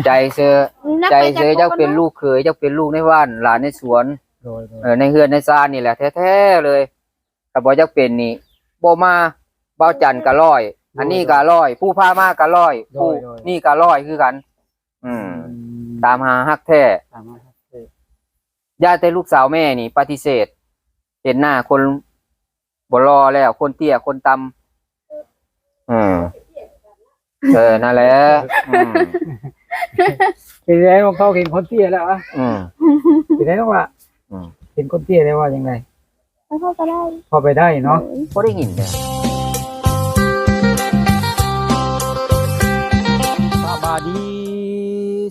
ใจเสือใจเสือเจ้าเป็นลูกเขยเจ้าเป็นลูกในบ้านหลานในสวนในเฮือนในซานนี่แหละแท้ๆเลยแต่บ่เจ้าเป็นนี่บ่มาเบาจันก็ร้อยอันนี้ก็ร้อยผู้พามาก็ร้อยผู้นี่ก็ร้อยคือกันตามหาฮักแท้ญาติแต่ลูกสาวแม่นี่ปฏิเสธเห็นหน้าคนบ่รอแล้วคนเตี้ยคนต่ำนั่นแหละเป็นไงของเขาเห็นคนเตี้ยแล้วอ่ะเป็นไงต้องว่าเห็นคนเตี้ยได้ว่ายังไงพอไปได้พอไปได้เนาะพอได้ยินเลย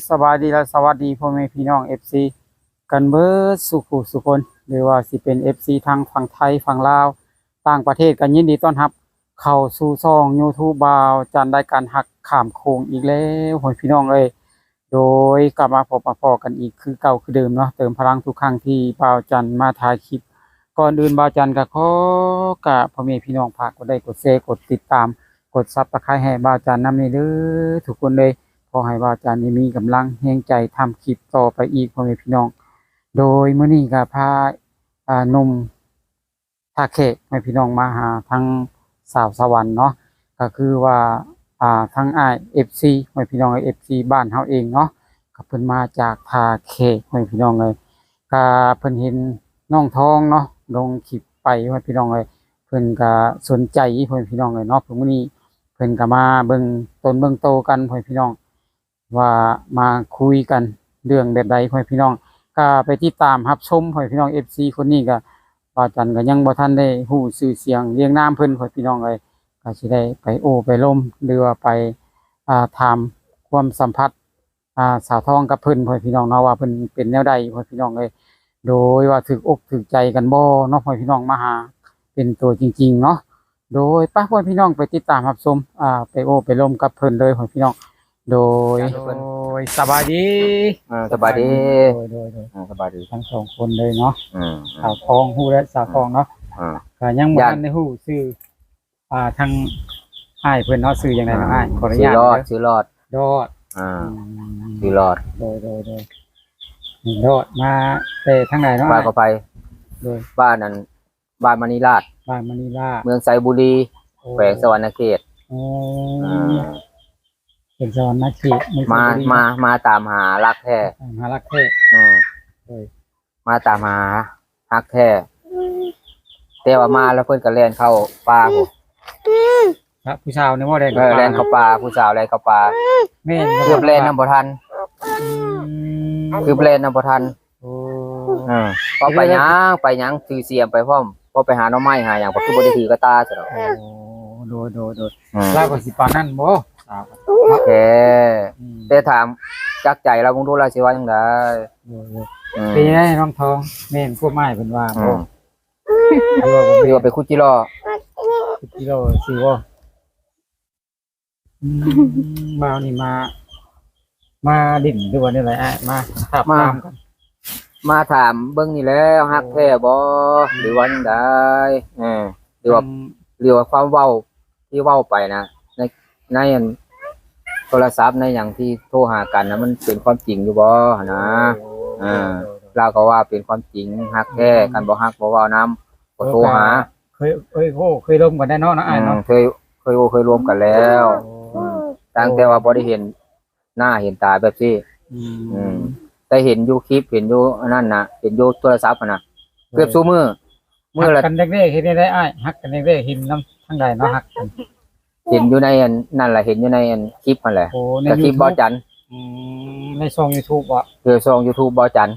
สบายดีและสวัสดีพ่อแม่พี่น้อง FC กันเบิดสุขุสุคนหรือว่าสิเป็น FC ทางฝั่งไทยฝั่งลาวต่างประเทศกันยินดีต้อนรับเข้าสู่ช่อง YouTube บ่าวจันได้การหักข้ามโค้งอีกแล้วพ่อพี่น้องเอ้ยโดยกลับมาพบมาพอกันอีกคือเก่าคือเดิมเนาะเติมพลังทุกครั้งที่บ่าวจันมาถ่ายคลิปก่อนอื่นบ่าวจันก็ขอกราบพ่อแม่พี่น้องฝากกดไลค์กดแชร์กดติดตามกด Subscribe ให้บ่าวจันนำนี่เด้อทุกคนเลยขอให้บ่าวจันมีกำลังแรงใจทำคลิปต่อไปอีกพ่อแม่พี่น้องโดยมื้อนี้ก็พาหนุ่มท่าแขกแม่พี่น้องมาหาทั้งสาวสวรรค์เนาะก็คือว่าทั้งFC แม่พี่น้องFC บ้านเฮาเองเนาะก็เพิ่นมาจากท่าแขกแม่พี่น้องเลยก็เพิ่นเห็นน้องทองเนาะลงคลิปไปแม่พี่น้องเลยเพิ่นก็สนใจเพิ่นพี่น้องเลยเนาะมื้อนี้เพิ่นก็มาเบิ่งต้นเบิ่งโตกันเพิ่นพี่น้องว่ามาคุยกันเรื่องแบบใดเพิ่นพี่น้องก็ไปติดตามรับชมเพิ่นพี่น้อง FC คนนี้ก็บ่าวจันก็ยังบ่ทันได้ฮู้ชื่อเสียงเรียงนามเพิ่นเพิ่นพี่น้องเลยก็สิได้ไปโอ้ไปล้มหรือว่าไปถามความสัมพันธ์สาวทองกับเพิ่นเพิ่นพี่น้องเนาะว่าเพิ่นเป็นแนวใดเพิ่นพี่น้องเลยโดยว่าถึกอกถึกใจกันบ่เนาะเพิ่นพี่น้องมาหาเป็นตัวจริงๆเนาะโดยป้าเพิ่นพี่น้องไปติดตามรับชมไปโอ้ไปล้มกับเพิ่นเลยเพิ่นพี่น้องโดยสบายดีสบายดีสบายดีทั้งสองคนเลยเนาะสาวทองฮู้และสาวทองเนาะก็ยังบ่ทันได้ฮู้ชื่อทางอ้ายเพิ่นเนาะชื่อจังได๋เนาะอ้ายขออนุญาตชื่อรอดชื่อรอดโดยรอดมาแต่ทางไหนเนาะบ้านก็ไปโดยบ้านนั้นบ้านมณีราชเมืองไซบุรีแขวงสวรรณเขตเป็นสวรรณเขตมาตามหารักแท้มาตามหารักแท้แต่ว่ามาแล้วเพิ่นก็แล่นเข้าป่าครับผู้สาวนี่บ่ได้แล่นเข้าป่าผู้สาวแล่นเข้าป่าแม่นเกือบแล่นนำบ่ทันคือแล่นนำบ่ทันพอไปหยังถือเสียมไปพร้อมพอไปหาหน่อไม้หาหยังบ่คือบ่ได้ถือกระตาซะดอกโดยแล้วก็สิปานนั้นบ่โอเคแต่ถามจักใจเราคงรู้แล้วสิว่าจังได๋เป็นไงน้องทองแม่นพวกไม้เพิ่นว่าบ่เดี๋ยวไปคุจิโร่สิบ่มานี่มาดิ่นด้วยว่านี่แหละมาถามกันมาถามเบิ่งนี่แล้วฮักแท้บ่หรือว่าจังได๋หรือว่าความเว้าที่เว้าไปนะในโทรศัพท์ในหยังที่โทรหากันนะมันเป็นความจริงอยู่บ่นะเราก็ว่าเป็นความจริงฮักแท้กันบ่ฮักบ่เว้านำบ่โทรหาเคยร่วมกันได้เนาะอ้ายเนาะเคยรวมกันแล้วตั้งแต่ว่าบ่ได้เห็นหน้าเห็นตาแบบนี้แต่เห็นอยู่คลิปเห็นอยู่นั่นน่ะเห็นอยู่โทรศัพท์น่ะเกือบซุมื้อละกันเด็กๆเห็นได้อ้ายฮักกันเด็กๆเห็นนำทางใดเนาะฮักกันเห็นอยู่ในนั่นแหละเห็นอยู่ในคลิปนั่นแหละกับคลิปบ่จันในช่อง YouTube บ่คือช่อง YouTube บ่จัน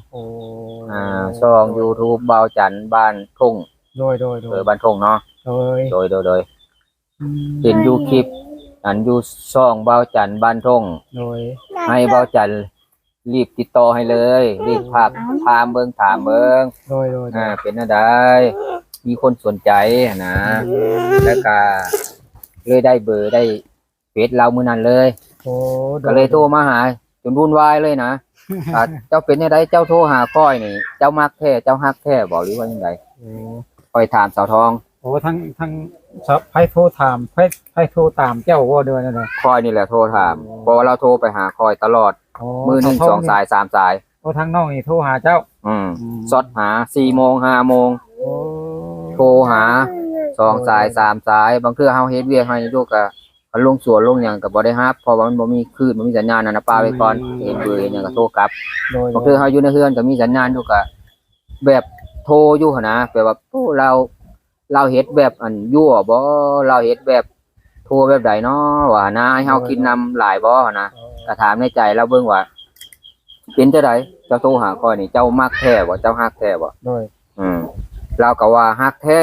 ช่อง YouTube บ่จันบ้านทุ่งโดยบ้านทุ่งเนาะโดยเห็นอยู่คลิปอันอยู่ช่องบ่จันบ้านทุ่งให้บ่จันรีบติดต่อให้เลยรีบถามเบิ่งโดยเป็นจังได๋มีคนสนใจนะแล้วก็เลยได้เบอร์ได้เฟซเรามื้อนั้นเลยก็เลยโทรมาหาจนวุ่นวายเลยนะเจ้าเป็นจังได๋เจ้าโทรหาก้อยนี่เจ้ามักแท้เจ้าฮักแท้บ่หรือว่าจังได๋ค่อยถามสาวทอง อ้ทั้งไผโทรถามไผโทรตามเจ้าบ่เด้อนั่นน่ะ คอยนี่แหละโทรถามเพราะว่าเราโทรไปหาคอยตลอด โอ้ มือหนึ่งสองสายสามสาย โอ้ทั้งน้องนี่โทรหาเจ้า สดหา4 โมง5 โมง โอ้ โทรหา2 สาย3 สายบางเทื่อเฮาเฮ็ดเวียกให้ลูกก็ลงสวนลงหยังก็บ่ได้รับเพราะว่ามันบ่มีคลื่นบ่มีสัญญาณนั่นน่ะป้าไว้ก่อนเห็นเบอร์เห็นหยังก็โทรกลับ โดย บางเทื่อเฮาอยู่ในเฮือนก็มีสัญญาณอยู่ก็แบบโทรอยู่หั่นนะแปลว่าโอ้เราเฮ็ดแบบอันยั่วบ่เราเฮ็ดแบบโทรแบบใดเนาะว่านะให้เฮากินนำหลายบ่นะก็ถามในใจเราเบิ่งว่าเป็นจังไดเจ้าโทรหาข้อยนี่เจ้ามักแท้บ่เจ้าฮักแท้บ่ โดย เราก็ว่าฮักแท้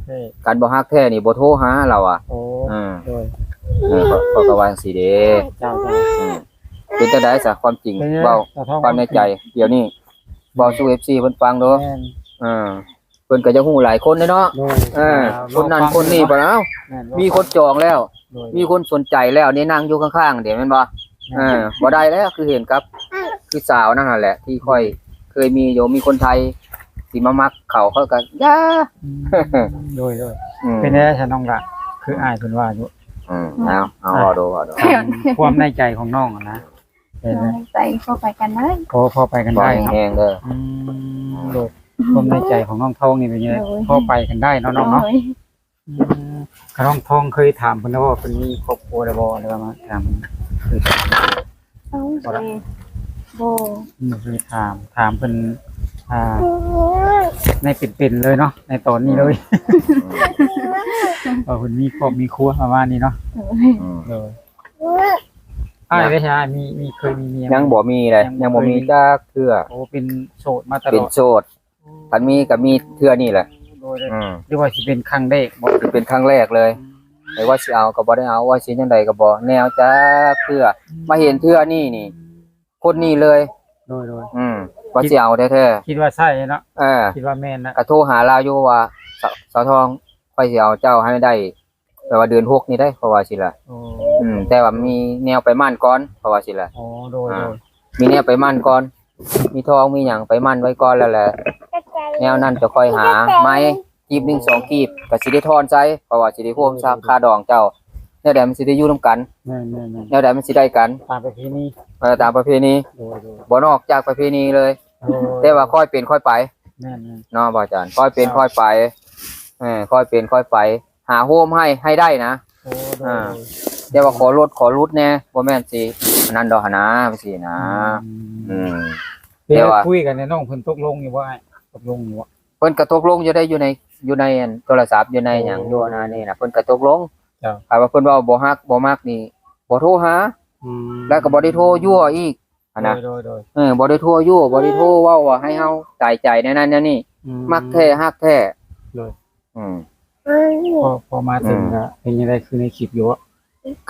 เฮ้ กันบ่ฮักแท้นี่บ่โทรหาเราอ่ะ โอ้โดย เขาก็ว่าจังซี่เด้ เจ้า เป็นจังได๋ซะความจริงเว้าความในใจเดี๋ยวนี้เว้าสู่ FC เพิ่นฟังเด้อ แม่น เพิ่นก็จะฮู้หลายคนเนาะ โดย คนนั้นคนนี้บ่เนาะมีคนจองแล้ว มีคนสนใจแล้วนี่นั่งอยู่ข้างๆเดี๋ยวแม่นบ่บ่ได้แล้วคือเห็นกับคือสาวนั่นน่ะแหละที่ค่อยเคยมีอยู่มีคนไทยสิมามักเขาก็ย่า โดยเป็นได้ฉันน้องละคืออ้ายเพิ่นว่าอยู่ เอารอดู ความในใจของน้องนะเป็น ใจเข้าไปกันเลย พอไปกัน บ่ ได้ แห้งๆเด้อ โดยความในใจของน้องทองนี่เป็นยังไงพอไปกันได้เนาะน้องเนาะน้องทองเคยถามเพิ่นว่าเพิ่นมีครอบครัวแล้วบ่หรือว่ามาถาม เอาไปโบ เคยถามเพิ่นในเป็นๆเลยเนาะในตอนนี้เลยว่าเพิ่นมีครอบมีครัวประมาณนี้เนาะเลยอ้ายได้ใช่มีเคยมีเมีย ยังบ่มีเลยยังบ่มีจักเทื่อ โอ้เป็นโสดมาตล เป็น อด โสดคันมีก็มีเทื่อนี่แหละ โดยหรือว่าสิเป็นครั้งแรกบ่ สิเป็นครั้งแรกเลยไม่ว่าสิเอาก็บ่ได้เอาว่าสิจังไดก็บ่แนวจักเทื่อมาเห็นเทื่อนี่คนนี้เลย โดย ว่าสิเอาแท้ คิดว่าใช่เนาะ ๆ คิดว่าแม่นนะ ก็โทรหาลาวอยู่ว่าสาวทองค่อยสิเอาเจ้าให้ได้แต่ว่าเดือน6นี่ได้เพราะว่าสิล่ะ โอ้ แต่ว่ามีแนวไปมั่นก่อนเพราะว่าสิล่ะ โอ้โดย มีแนวไปมั่นก่อนมีทองมีหยังไปมั่นไว้ก่อนแล้วแหละแนวนั้นจะค่อยหาไม้กีบ1 2กีบก็สิได้ทอนใจเพราะว่าสิได้โฮมค่าดองเจ้าแนวใดมันสิได้อยู่นํกัน แม่น แนวใดมันสิได้กัน ตามประเพณี ตามประเพณี โดย บ่นอกจากประเพณีเลย แต่ว่าค่อยเป็นค่อยไป แม่น เนาะบ่อาจารย์ค่อยเป็นค่อยไปค่อยเป็นค่อยไป หาโฮมให้ได้นะ โอ้โดย แต่ว่าขอรุดแน่บ่แม่นสิอันนั้นดอกหนนะสินะเดี๋ยวคุยกันในน้องเพิ่นตกลงอยู่ว่าตกลงอยู่ว่า เพิ่นก็ตกลงอยู่ได้อยู่ในอันโทรศัพท์อยู่ในหยังอยู่นะนี่นะเพิ่นก็ตกลงถ้าว่าเพิ่นเว้าบ่ฮักบ่มักนี่บ่โทรหาแล้วก็บ่ได้โทรยั่วอีกนะ โดย บ่ได้โทรยั่วบ่ได้โทรเว้าว่าให้เฮาตายใจในนั้นแนวนี้มักแท้ฮักแท้พอมาถึงก็เป็นยังไงคือในคลิปอยู่ว่า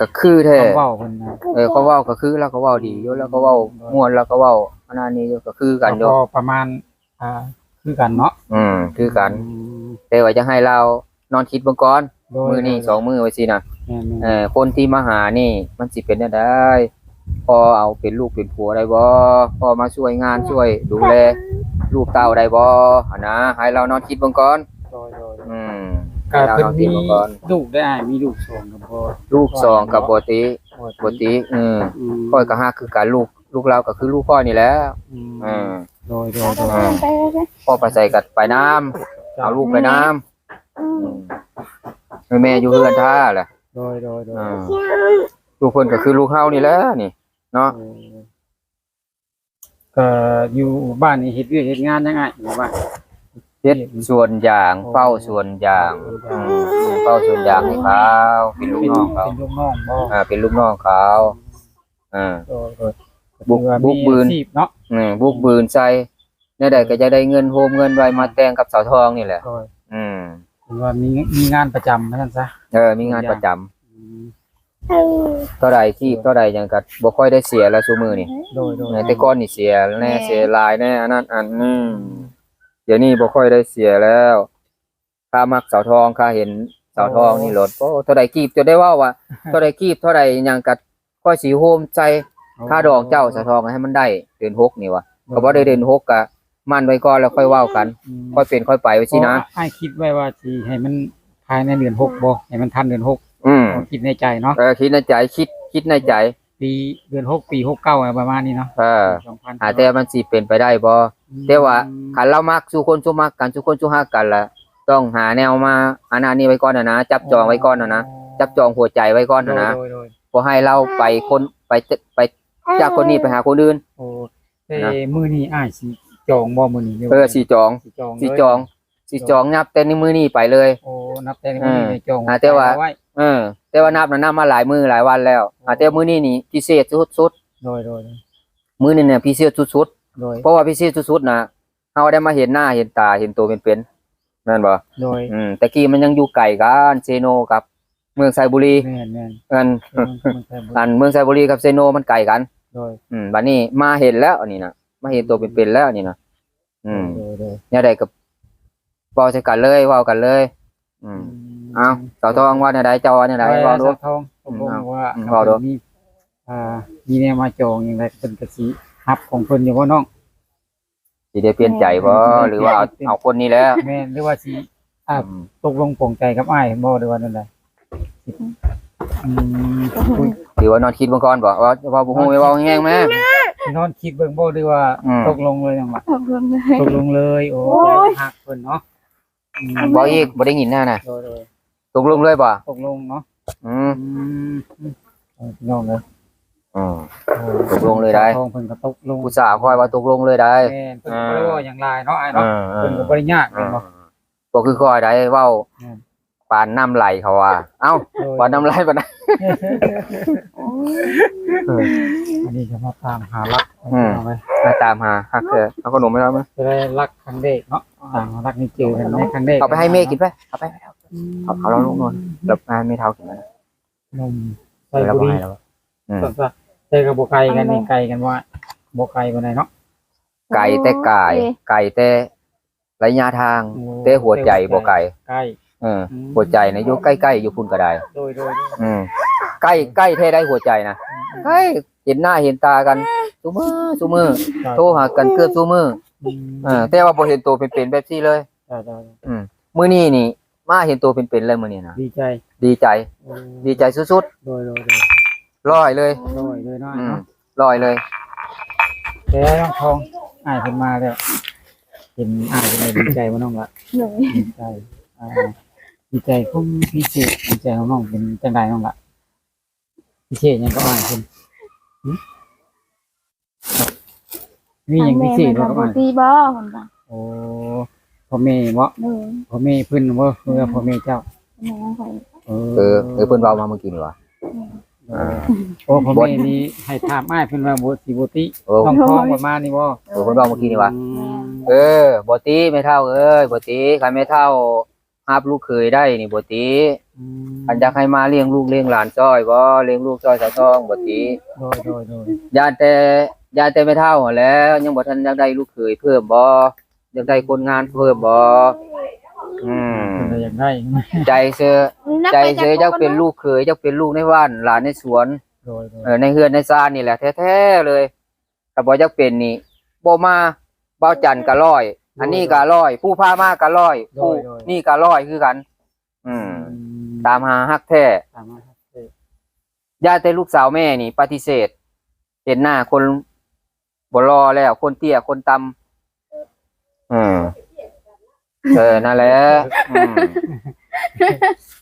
ก็คือแท้ เว้าเพิ่นนะ เขาเว้าก็คือแล้วก็เว้าดีอยู่แล้วก็เว้าม่วนแล้วก็เว้าอันนั้นนี่อยู่ก็คือกันอยู่ ก็ประมาณคือกันเนาะ คือกันแต่ว่าจะให้เรานอนคิดเบิ่งก่อนมื้อนี้2มื้อไว้สินะคนที่มาหานี่มันสิเป็นจังได๋พอเอาเป็นลูกเป็นผัวได้บ่พอมาช่วยงานช่วยดูแลลูกเต้าได้บ่หั่นนะให้เรานอนคิดเบิ่งก่อนก็เพิ่นมีลูกได้มีลูก2กับบ่ ลูก2กับบ่ติค่อยก็ฮักคือกันลูกเราก็คือลูกพ่อนี่แหละโดย พ่อไปใส่กัดไปน้ำเอาลูกไปน้ำแม่อยู่เฮือนท่าแหละ โดยลูกเพิ่นก็คือลูกเฮานี่แหละนี่เนาะ ก็อยู่บ้านนี่เฮ็ดเวียกเฮ็ดงานยังไงอยู่บ้าน เฮ็ดส่วนอย่างเฝ้าส่วนอย่างเฝ้าส่วนอย่างให้เขาเป็นลูกน้องเขา เป็นลูกน้องบ่ เป็นลูกน้องเขาบุกบืนเนาะบุกบืนใส่แนวใดก็จะได้เงินโฮมเงินไว้มาแต่งกับสาวทองนี่แหละว่ามีงานประจำนั่นซะมีงานประจำเท่าใดที่เท่าใดยังก็บ่ค่อยได้เสียแล้วซุมื้อนี่โดยแต่ก่อนนี่เสียแน่เสียหลายแน่อันนั้นเดี๋ยวนี้บ่ค่อยได้เสียแล้วค่ามักสาวทองค่าเห็นสาวทองนี่ลดโอ้เท่าใดกีบจะได้ว่าเท่าใดกีบเท่าใดยังก็ค่อยสิโฮมใจค่าดอกเจ้าสาวทองให้มันได้เดือน6นี่วะก็บ่ได้เดือน6ก็มั่นไว้ก่อนแล้วค่อยเว้ากันค่อยเป็นค่อยไปไว้สินะคิดไว้ว่าสิให้มัน ภายในเดือน6บ่ให้มันทันเดือน6คิดในใจเนาะคิดในใจคิดในใจปีเดือน6ปี69อะไรประมาณนี้เนาะแต่มันสิเป็นไปได้บ่แต่ว่าคันเรามักสู่คนสู่มักกันสู่คนสู่ฮักกันล่ะต้องหาแนวมาอันนั้นนี่ไว้ก่อนนะจับจองไว้ก่อนนะจับจองหัวใจไว้ก่อนนะบ่ให้เราไปคนไปจากคนนี้ไปหาคนอื่นโอ้แต่มื้อนี้อ้ายสิจองบ่มื้อนี้สิจองนับแต่ในมื้อนี้ไปเลยโอ้นับแต่ในมื้อนี้จองแต่ว่าแต่ว่านับมาหลายมื้อหลายวันแล้วแต่มื้อนี้นี่พิเศษสุดๆโดยมื้อนี้เนี่ยพิเศษสุดๆเพราะว่าพิเศษสุดๆนะเฮาได้มาเห็นหน้าเห็นตาเห็นตัวเป็นๆแม่นบ่โดยแต่กี้มันยังอยู่ไกลกันเซโนกับเมืองไซบุรีแม่นอันเมืองไซบุรีกับเซโนมันไกลกันโดยบัดนี้มาเห็นแล้วอันนี้นะมาเห็นตัวเป็นๆแล้วนี่นะเนี่ยได้กับเว้าใส่กันเลยเว้ากันเลยเอาเสาทองว่าเนี่ยได้เจ้าว่าเนี่ยได้เว้าดูทองผมว่าเว้าดูมีแนวมาจองอย่างไรเพิ่นก็สิรับของเพิ่นอยู่บ่น้องสิได้เปลี่ยนใจบ่หรือว่าเอาคนนี้แล้วแม่นหรือว่าสิตกลงปลงใจกับอ้ายบ่หรือว่านั่นแหละหรือว่านอนคิดเบิ่งก่อนบ่ว่าบ่ฮู้ไม่เว้าแห้งๆแม่นอนคิดเบิ่งบ่หรือว่าตกลงเลยจังว่าตกลงเลยโอ้ฮักเพิ่นเนาะบ่อีกบ่ได้ยินแน่น่ะตกลงเลยบ่ตกลงเนาะน้องเลยตกลงเลยได้ทองเพิ่นก็ตกลงผู้สาวคอยว่าตกลงเลยได้เพิ่นบ่ได้ว่าหยังหลายเนาะอ้ายเนาะเพิ่นก็บ่ได้ยากเนาะบ่คือคอยได้เว้าปานน้ำไหลเขาว่าเอ้าปานน้ำไหลปานนั้นอันนี้จะมาตามหารักมาตามหาฮักเอาขนมให้เรามั้ยจะได้รักครั้งเด็กเนาะตามรักนี่เจอกันในครั้งเด็กเอาไปให้เมฆกินไปเอาไปเอาเราลงนอนแบบไม่เท่ากินนะนมใส่บุรีแต่กับบ่ไก่กันนี่ไก่กันว่าบ่ไก่บ่ไหนเนาะไก่แต่แต่ระยะทางแต่หัวใจบ่ไก่หัวใจนะอยู่ใกล้ๆอยู่พุ่นก็ได้โดยใกล้แท้ได้หัวใจนะใกล้เห็นหน้าเห็นตากันซุมื้อโทรหากันเกือบซุมื้อแต่ว่าบ่เห็นตัวเป็นๆแบบนี้เลยมื้อนี้นี่มาเห็นตัวเป็นๆเลยมื้อนี้นะดีใจสุดๆโดยร้อยเลยเนาะร้อยเลยแต่น้องทองอ้ายเพิ่นมาแล้วเห็นอ้ายเพิ่นดีใจบ่น้องล่ะดีใจดีใจผมพิเศษดีใจของน้องเป็นจังไดน้องล่ะพิเศษยังก็อ้ายเพิ่นมีหยังพิเศษบ่ก็อ้ายพี่บ่เพิ่นว่าโอ้พ่อแม่บ่พ่อแม่เพิ่นบ่คือพ่อแม่เจ้าเพิ่นเว้ามาเมื่อกี้นี่ว่าโอ้พ่อแม่นี่ให้ถามอ้ายเพิ่นว่าบ่สิบ่ติน้องทองประมาณนี้บ่เพิ่นเว้าเมื่อกี้นี่ว่าบ่ติแม่เฒ่าบ่ติคันแม่เฒ่ารับลูกเขยได้นี่บ่ติอันอยากให้มาเลี้ยงลูกเลี้ยงหลานจ้อยบ่เลี้ยงลูกจ้อยสะทองบ่ติโดยญาติแต่แม่เฒ่าแล้วยังบ่ทันอยากได้ลูกเขยเพิ่มบ่อยากได้คนงานเพิ่มบ่อยากได้ใจเสือเจ้าเป็นลูกเขยเจ้าเป็นลูกในบ้านหลานในสวนในเฮือนในซานนี่แหละแท้ๆเลยถ้าบ่อยากเป็นนี่บ่มาเบาจันก็ร้อยอันนี้ก็ร้อยผู้พามาก็ร้อยผู้นี่ก็ร้อยคือกันตามหาฮักแท้ญาติลูกสาวแม่นี่ปฏิเสธเห็นหน้าคนบ่รอแล้วคนเตี้ยคนต่ำนั่นแหละ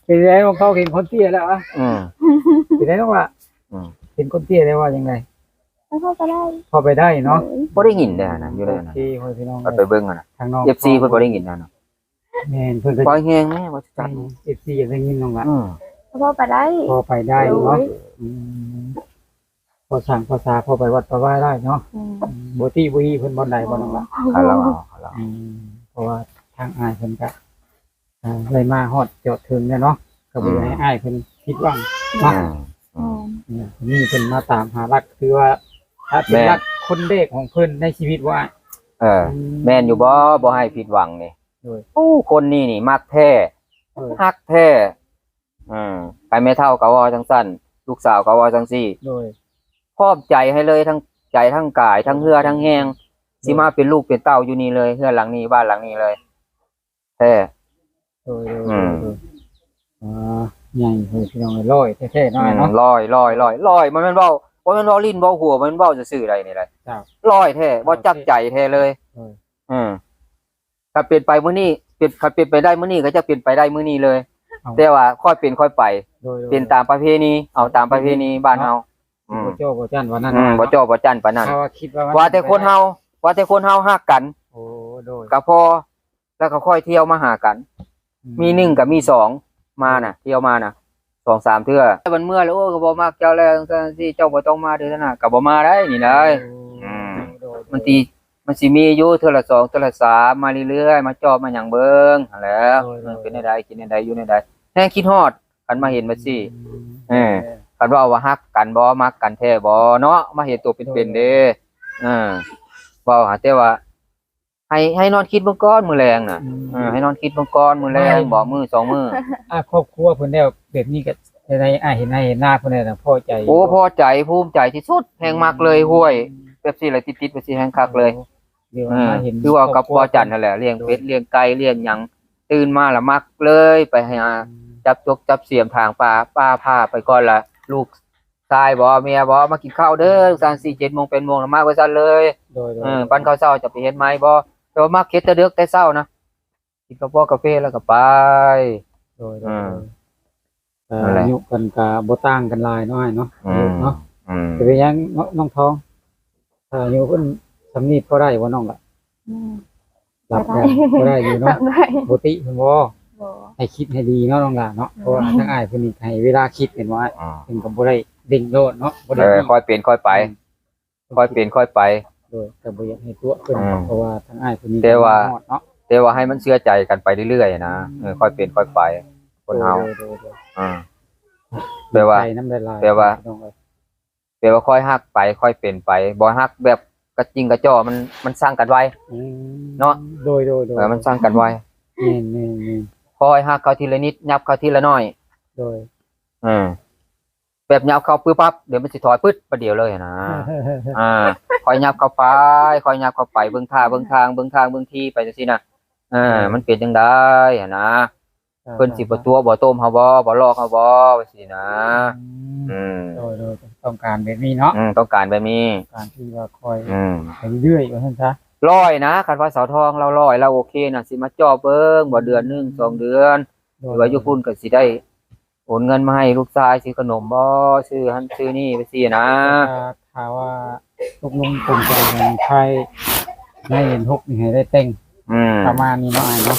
เป็นไงว่าเขาเห็นคนเตี้ยแล้วเป็นไงว่าเห็นคนเตี้ยแล้วว่ายังไงเข้าไปได้เนาะบ่ได้ยินได้นะอยู่ได้นะไปเบิ่งนะ FC เพิ่นบ่ได้ยินนะแม่นเพิ่นบ่แฮงแม่บ่จัด FC อยากได้ยินน้องล่ะพอไปได้เนาะพอสั่งภาษาพอไปวัดไปไหว้ได้เนาะบ่ตี้บ่ฮีเพิ่นบ่ได้บ่น้องล่ะเพราะว่าทางอ้ายเพิ่นก็เลยมาฮอดจอดถึงแล้วเนาะก็บ่ให้อ้ายเพิ่นคิดว่าเนาะนี่เพิ่นมาตามหารักคือว่าถ้าเป็นรักคนเด็กของเพิ่นในชีวิตว่าแม่นอยู่บ่ให้ผิดหวังนี่คนนี้นี่มักแท้ฮักแท้ไปไม่เท่าก็ว่าจังซั่นลูกสาวก็ว่าจังซี่พร้อมใจให้เลยทั้งใจทั้งกายทั้งเหือทั้งแฮงสิมาเป็นลูกเป็นเต้าอยู่นี่เลยเฮือนหลังนี้บ้านหลังนี้เลยแท้ ใหญ่เลยพี่น้องร้อยแท้ๆน้อยเนาะ ลอยมันแม่นเว้าบ่แม่นเว้าลิ้นเว้าหัวมันเว้าซื่อๆใดนี่แหละ ครับ ลอยแท้บ่จักใจแท้เลย อืมถ้าเปลี่ยนไปมื้อนี้ถ้าเปลี่ยนไปได้มื้อนี้ก็จะเปลี่ยนไปได้มื้อนี้เลย แต่ว่าค่อยเป็นค่อยไป โดย เป็นตามประเพณีเอาตามประเพณีบ้านเฮา บ่โจ้บ่จันว่านั่น บ่จ้อบ่จั่นปานนั้น ถ้าว่าคิดว่า ว่าแต่คนเฮาฮักกัน โอ้โดย ก็พอแล้วก็ค่อยเที่ยวมาหากัน มี1กับมี2มาน่ะเที่ยวมาน่ะ2 3เทื่อมันเมื่อแล้วโอ้ก็บ่มักเจ้าแล้วจังซั่นสิเจ้าบ่ต้องมาเด้อนะก็บ่มาได้นี่เลยมันสิมีอยู่เทื่อละ2เทื่อละ3มาเรื่อยๆมาจอบมาหยังเบิ่งหั่นแหล้วเป็นได้กินได้อยู่ได้แฮงคิดฮอดคันมาเห็นบัดสิคันว่าฮักกันบ่มักกันแท้บ่เนาะมาเห็นตัวเป็นๆเด้เว้าหาแต่ว่าให้นอนคิดเบิ่งก่อนมื้อแลงน่ะให้นอนคิดเบิ่งก่อนมื้อแลงบ่มื้อ2มื้อ ครอบครัวเพิ่นแล้วแบบนี้ก็ได้เห็นหน้าเพิ่นน่ะพอใจ โอ้พอใจภูมิใจที่สุดแฮงมักเลยห้วยแบบสิละติดๆแบบสิแฮงคักเลยคือว่ากับพ่อจันนั่นแหละเลี้ยงเป็ดเลี้ยงไก่เลี้ยงหยังตื่นมาละมักเลยไปหาจับจกจับเสียมทางป่าพาไปก่อนละลูกชายบ่เมียบ่มากินข้าวเด้อ3 4 7 โมงเป็นโมงละมาไว้ซั่นเลยปันข้าวเช้าจะไปเฮ็ดไหมบ่แต่ว่ามักเฮ็ดแต่ดึกแต่เช้านะกินกาแฟแล้วก็ไปโดยอายุกันก็บ่ต่างกันหลายน้อยเนาะเนาะแต่เป็นยังน้องทองอายุเพิ่นสำนีพอได้บ่น้องล่ะหลับได้อยู่เนาะปกติเพิ่นบ่ให้คิดให้ดีเนาะน้องล่ะเนาะเพราะว่าทั้งอ้ายเพิ่นนี่ให้เวลาคิดเห็นว่าเพิ่นก็บ่ได้เด้งโลดเนาะบ่ได้ค่อยเปลี่ยนค่อยไปค่อยเปลี่ยนค่อยไปโดยก็บ่อยากให้ตัวเพิ่นเพราะว่าทั้งอ้ายเพิ่นนี่แต่ว่าให้มันเชื่อใจกันไปเรื่อยๆนะค่อยเปลี่ยนค่อยไปคนเฮาแปลว่าค่อยฮักไปค่อยเป็นไปบ่ฮักแบบกระจิงกระจ้อมันสร้างกันไว้เนาะโดยมันสร้างกันไว้นี่ค่อยฮักเขาทีละนิดยับเขาทีละน้อยโดยแบบยับเขาปึ๊บปั๊บเดี๋ยวมันสิถอยปึ๊ดประเดี๋ยวเลยนะค่อยยับเข้าไปค่อยยับเข้าไปเบิ่งทางเบิ่งที่ไปจังซี่นะมันเป็นจังได๋นะเพิ่นสิบ่ตัวบ่ต้มเฮาบ่ลอกเฮาบ่ว่าซี่นะโดยต้องการแบบนี้เนาะต้องการแบบนี้การที่ว่าคอยไปเรื่อยว่าซั่นซะร้อยนะคันว่าสาวทองเราร้อยเราโอเคน่ะสิมาจ่อเบิ่งบ่เดือน1 2เดือนหรือว่าอยู่พุ่นก็สิได้โอนเงินมาให้ลูกชายซื้อขนมบ่ซื้อหันซื้อนี่ไปซี่นะถ้าว่าตกลงปลงใจกันใครให้เห็น6นี่ให้ได้แต่งประมาณนี้เนาะอ้ายเนาะ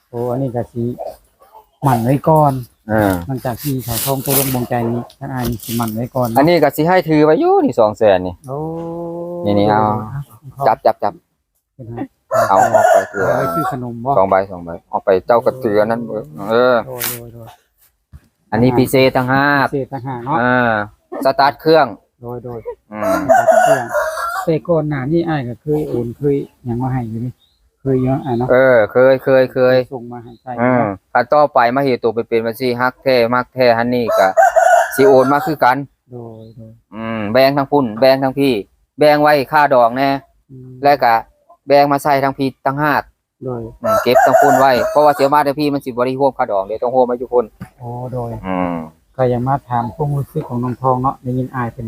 โอ้อันนี้ก็สิหมั่นไว้ก่อนหลังจากที่เขาทองตกลงปลงใจนี้ท่านอ้ายสิหมั่นไว้ก่อนอันนี้ก็สิให้ถือไว้อยู่นี่200,000นี่โอ้นี่เอาจับเอาออกไปเถือไว้ซื้อขนมบ่2 ใบออกไปเจ้ากระเตือนั้นอันนี้พิเศษต่างหากเนาะสตาร์ทเครื่องโดยสตาร์ทเครื่องแต่ก่อนหน้านี้อ้ายก็เคยโอนเคยหยังมาให้อยู่นี่เคยเยอะเนาะเคยส่งมาให้ใช้ถ้าต่อไปมาเฮ็ดตัวเป็นว่าสิฮักแท้มักแท้หันนี่ก็สิโอนมาคือกันโดยแบ่งทั้งพุ่นแบ่งทั้งพี่แบ่งไว้ค่าดอกแน่แล้วก็แบ่งมาใส่ทั้งพี่ทั้งหากโดยเก็บทั้งพุ่นไว้เพราะว่าเสียมาแต่พี่มันสิบ่ได้ร่วมค่าดอกเด้ต้องร่วมไว้ทุกคนโอ้โดยก็ยังมาถามความรู้สึกของน้องทองเนาะได้ยินอ้ายเป็น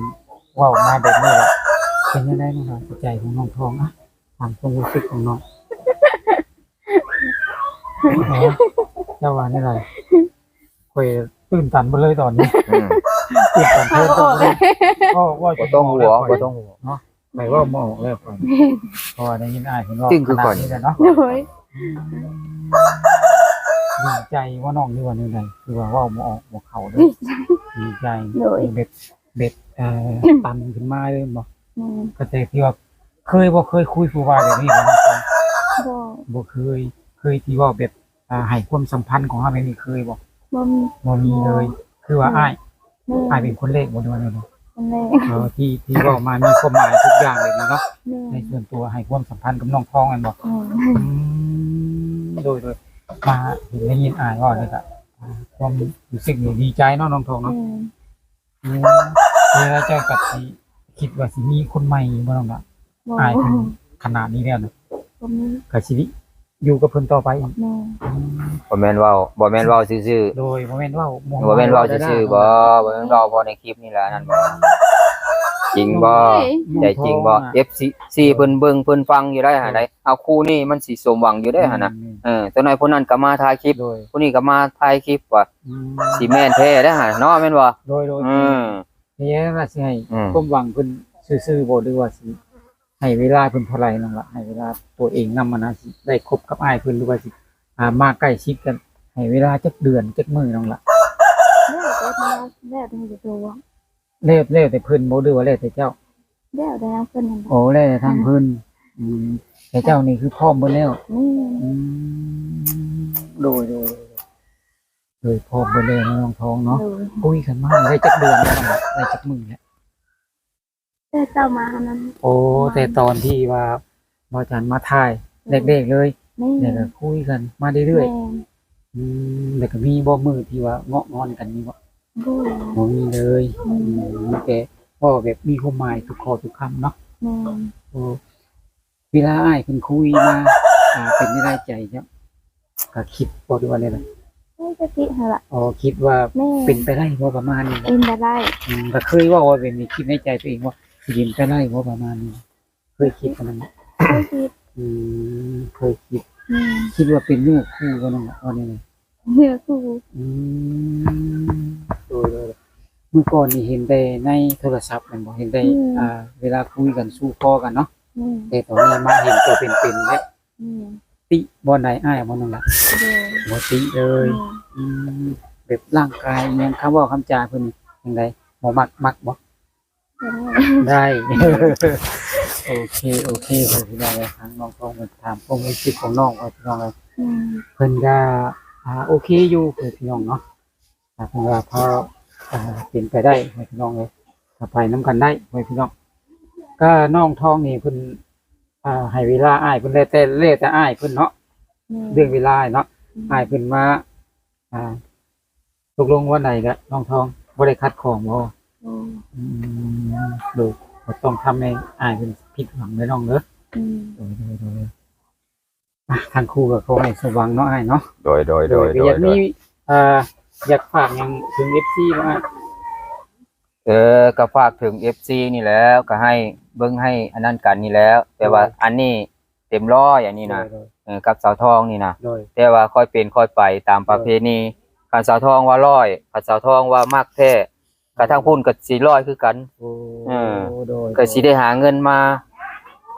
เว้ามาแบบนี้แหละเป็นยังไงน้องใจของน้องทองอ่ะถามความรู้สึกของน้องเจ้าว่านี่ไรคุยตื่นตันไปเลยตอนนี้ตื่นตันเพิ่มเลยว่าต้องหัวเนาะไม่ว่าหมอแล้วก่อนพอได้ยินอ้ายคุณว่าคือก่อนเนาะดีใจว่าน้องนี่วันนี้ไงคือว่าหมอหมอเข่าด้วยดีใจเบ็ดตันขึ้นมาเลยบอกก็แต่ที่ว่าเคยคุยฟูว่าแบบนี้บ่เคยที่ว่าแบบให้ความสัมพันธ์ของเราไม่มีเคยบอกบ่มีเลยคือว่าอ้ายเป็นคนเล็กบ่ด้วยเนาะที่ว่ามามีความหมายทุกอย่างเลยเนาะในส่วนตัวให้ความสัมพันธ์กับน้องทองกันบอกโดยมาเห็นได้ยินอ้ายว่าเลยค่ะความรู้สึกดีใจเนาะน้องทองเนาะแล้วเจ้ากับสิคิดว่าสิมีคนใหม่บ่น้องล่ะอ้ายเป็นขนาดนี้แล้วนะก็สิ อยู่กับเพิ่นต่อไปอีก แม่ บ่แม่นเว้าซื่อ โดยบ่แม่นเว้า ๆบ่แม่นเว้าซื่อๆบ่แม่นเว้าพอในคลิปนี่แหละนั่นบ่จริงบ่ใจจริงบ่ FC เพิ่นเบิ่งเพิ่นฟังอยู่ได้หาได้เอาคู่นี้มันสิสมหวังอยู่ได้หั่นน่ะตัวน้อยผู้นั้นก็มาถ่ายคลิป โดย ผู้นี้ก็มาถ่ายคลิปว่าสิแม่นแท้ได้หั่นเนาะแม่นบ่ โดย อืม นี่ว่าสิให้ อืม ความหวังเพิ่นซื่อๆบ่หรือว่าสิให้เวลาเพิ่นเท่าไหร่นั่นล่ะให้เวลาตัวเองนำมานะสิได้คบกับอ้ายเพิ่นหรือว่าสิมาใกล้ชิดกันให้เวลาจักเดือนจักมื้อนั่นล่ะ แล้วแต่จะตัว แล้วแต่เพิ่นบ่หรือว่าแล้วแต่เจ้า แล้วแต่ยังเพิ่นนั่น โอ้แล้วแต่ทางเพิ่นแต่เจ้านี่คือพร้อมเบิดแล้ว นี่ อืมโดยพร้อมเบิดแล้วน้องทองเนาะ โดย คุยกันมาได้จักเดือนแล้วนั่นล่ะได้จักมื้อแล้ว แต่เจ้ามานั้น โอ้แต่ตอนที่ว่าบ่จันมาถ่ายแรกๆเลย นี่ แล้วก็คุยกันมาเรื่อยๆแล้วก็มีบ่มื้อที่ว่าเงาะงอนกันมีบ่ บู บ่มีเลยมีแต่เว้าแบบมีความหมายทุกข้อทุกคำเนาะ แม่ โอ้เวลาอ้ายเพิ่นคุยมาเป็นในได้ใจจ้ะก็คิดบ่ด้วยว่าแนวใด ไม่จะคิดเหรอ อ๋อคิดว่า แม่ เป็นไปได้บ่ประมาณนี้บ่ เป็นไปได้ ก็เคยเว่าเป็นในคิดในใจตัวเองว่าสิเป็นไปได้บ่ประมาณนี้เคยคิดอันนั้นบ่ ไม่คิด เคยคิด นี่ คิดว่าเป็นเนื้อคู่บ่นั่นล่ะว่าแนวใด เนื้อคู่ โดยเมื่อก่อนนี่เห็นแต่ในโทรศัพท์แม่นบ่เห็นแต่เวลาคุยกันสู้คอกันเนาะ นี่ แต่ตอนนี้มาเห็นตัวเป็นๆแล้ว นี่ ติบ่ได้อ้ายบ่นั่นล่ะ เดี๋ยว บ่ติเลย แบบร่างกายอิหยังคำเว้าคำจาเพิ่นจังไดบ่มักบ่ ได้ โอเคเพิ่นพี่น้องเลยทางน้องทองมาถามความรู้สึกของน้องว่าพี่น้องเลยเพิ่นก็โอเคอยู่เพิ่นพี่น้องเนาะเพิ่นว่าพอเป็นไปได้ให้พี่น้องเลยถ้าไปนํกันได้ให้พี่น้องก็น้องทองนี่เพิ่นให้เวลาอ้ายเพิ่นแล้วแต่อ้ายเพิ่นเนาะเรื่องเวลาเนาะอ้ายเพิ่นมาตกลงวันไหนก็น้องทองบ่ได้คัดของบ่ดูก็ต้องทำให้อ้ายเป็นผิดหวังเลยน้องเด้อโดยทางครูก็เขาให้สว่างเนาะอ้ายเนาะ โดย อยากมีอยากฝากหยังถึง FC บ่อ้าย ก็ฝากถึง FC นี่แล้วก็ให้เบิ่งให้อันนั้นกันนี่แล้ว แต่ว่าอันนี้เต็มร้อยอันนี้นะกับสาวทองนี่นะ โดย แต่ว่าค่อยเป็นค่อยไปตามประเพณีคันสาวทองว่าร้อยคันสาวทองว่ามากแท้กระทั่งพุ่นก็สิร้อยคือกัน โดย ก็สิได้หาเงินมา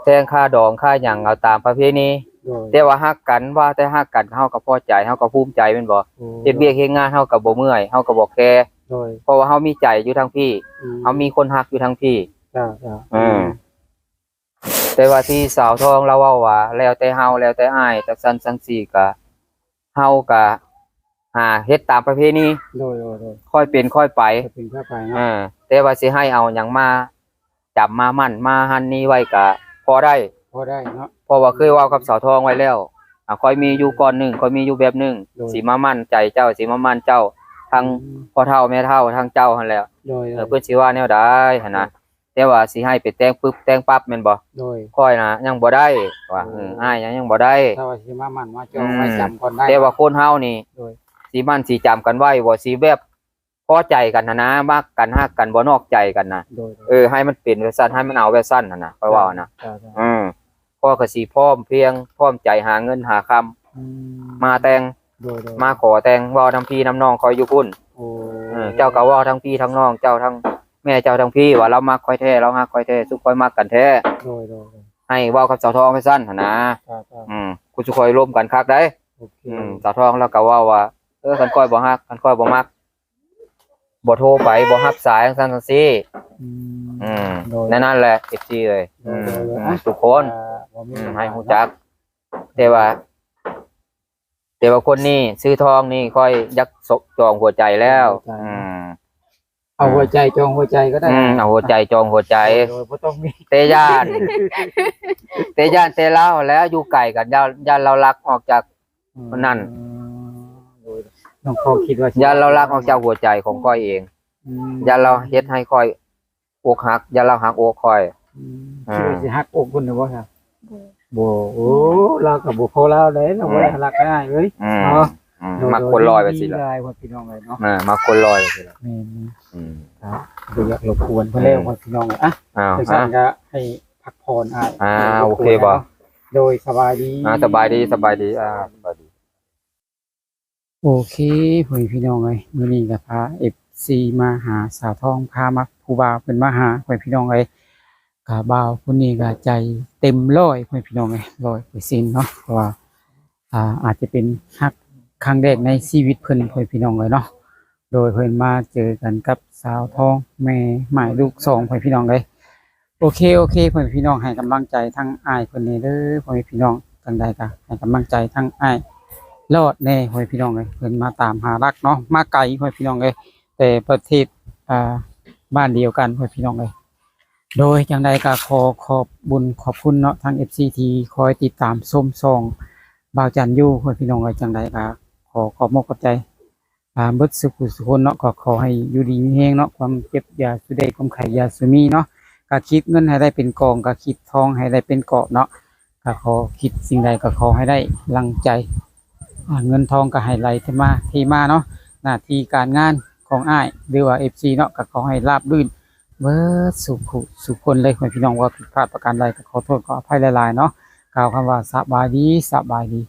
แทงค่าดองค่าหยังเอาตามประเพณีแต่ว่าฮักกันว่าแต่ฮักกันเฮาก็พอใจเฮาก็ภูมิใจแม่นบ่เฮ็ดเวียกเฮ็ดงานเฮาก็บ่เมื่อยเฮาก็บ่แคร์ โดย เพราะว่าเฮามีใจอยู่ทางพี่เฮามีคนฮักอยู่ทางพี่ จ้า แต่ว่าที่สาวทองเราเว้าว่าแล้วแต่เฮาแล้วแต่อ้ายจักซั่นจังซี่ก็เฮาก็เฮ็ดตามประเพณี โดย ค่อยเป็นค่อยไป เป็นค่าไปเนาะ แต่ว่าสิให้เอาหยังมาจับมามั่นมาหันนี้ไว้ก็พอได้ พอได้เนาะ เพราะว่าเคยเว้ากับสาวทองไว้แล้วค่อยมีอยู่ก่อนหนึ่งค่อยมีอยู่แบบหนึง โดย สิมามั่นใจเจ้าสิมามั่นเจ้าทั้งพ่อเฒ่าแม่เฒ่าทั้งเจ้าหั่นแหล้ว โดย เพิ่นสิว่าแนวใดหั่นนะแต่ว่าสิให้ไปแต่งปึ๊บแต่งปั๊บแม่นบ่ โดย ค่อยนะยังบ่ได้ว่าอ้ายยังบ่ได้ ถ้าว่าสิมามั่นมาจองไว้จำก่อนได้ แต่ว่าคนเฮานี่ โดย สิมั่นสิจำกันไว้บ่สิแบบพอใจกันนะมักกันฮักกันบ่นอกใจกันนะ โดย ให้มันเป็นแบบซั่นให้มันเอาแบบซั่นหั่นน่ะค่อยว่านะ พ่อก็สิพร้อมเพรียงพร้อมใจหาเงินหาคำมาแต่ง โดย มาขอแต่งเว้าทั้งพี่น้ำน้องคอยอยู่พุ่น โอ้ เจ้าก็เว้าทั้งพี่ทั้งน้องเจ้าทั้งแม่เจ้าทั้งพี่ว่าเรามักค่อยแท้เราฮักค่อยแท้สุขค่อยมักกันแท้ โดย ให้เว้ากับสาวทองไปซั่นหั่นนะกูสิคอยร่วมกันคักได้ โอเค สาวทองแล้วก็เว้าว่าคันค่อยบ่ฮักคันค่อยบ่มักบ่โทรไปบ่รับสายจังซั่นจังซี่นั่นแหละ FC เลยทุกคนให้ฮู้จักแต่ว่าคนนี้ซื้อทองนี่ค่อยยักจองหัวใจแล้วเอาหัวใจจองหัวใจก็ได้เอาหัวใจจองหัวใจ โดยบ่ต้องมี เตย่านเล่าแล้วอยู่ไกลกันย่านเรารักออกจากนั่น น้องเขาคิดว่า ย่านเรารักออกจากหัวใจของค่อยเองย่านเราเฮ็ดให้ค่อยอกหักย่านเราหักอกค่อย คิดว่าสิหักอกคนหรือบ่ครับ บ่โอ้เราก็บ่พอเราได้เราบ่ได้รักได้เอ้ย อืม เนาะ มักคนลอยไปสิล่ะ ได้ว่าพี่น้องเลยเนาะ มักคนลอยไปสิล่ะ แม่น อืม ครับบ่อยากรบกวนเพิ่นแล้วว่าพี่น้องเลยอ่ะ อ้าว จังซั่นก็ให้พักผ่อนอ้าย โอเคบ่ โดยสบายดี สบายดีสบายดีสบายดี โอเคพ่อแม่พี่น้องเอ้ยมื้อนี้ก็พา FC มาหาสาวทองพามาผู้บ่าวเพิ่นมาหาพ่อแม่พี่น้องเอ้ยก็บ่าวคนนี้ก็ใจเต็มร้อยพ่อแม่พี่น้องเอ้ย100%เนาะเพราะว่าอาจจะเป็นฮักครั้งแรกในชีวิตเพิ่นพ่อแม่พี่น้องเอ้ยเนาะโดยเพิ่นมาเจอกันกับสาวทองแม่หมายลูกสองพ่อแม่พี่น้องเอ้ยโอเคพ่อแม่พี่น้องให้กำลังใจทั้งอ้ายเพิ่นนี่เด้อพ่อแม่พี่น้องจังใดก็ให้กำลังใจทั้งอ้าย รอดแน่พ่อพี่น้องเลยเพิ่นมาตามหารักเนาะมาไกลพ่อพี่น้องเลยแต่ประเทศบ้านเดียวกันพ่อพี่น้องเลยโดยจังใดก็ขอบบุญขอบคุณเนาะทาง FCT คอยติดตามส้มซองบ่าวจันอยู่พ่อพี่น้องเลยจังใดก็ขอบมกขอบใจเบิดสุขสุขคนเนาะก็ขอให้อยู่ดีมีแฮงเนาะความเจ็บอย่าสุดใดความไข้อย่าสุมีเนาะก็คิดเงินให้ได้เป็นกองก็คิดทองให้ได้เป็นเกาะเนาะก็ขอคิดสิ่งใดก็ขอให้ได้ลังใจ เงินทองก็ให้ไหลที่มาเนาะหน้าที่การงานของอ้ายหรือว่า FC เนาะก็ขอให้ราบรื่นเบิดสุขคนเลยพี่น้องว่าผิดพลาดประการใดก็ขอโทษขออภัยหลายๆเนาะกล่าวคำว่าสบายดี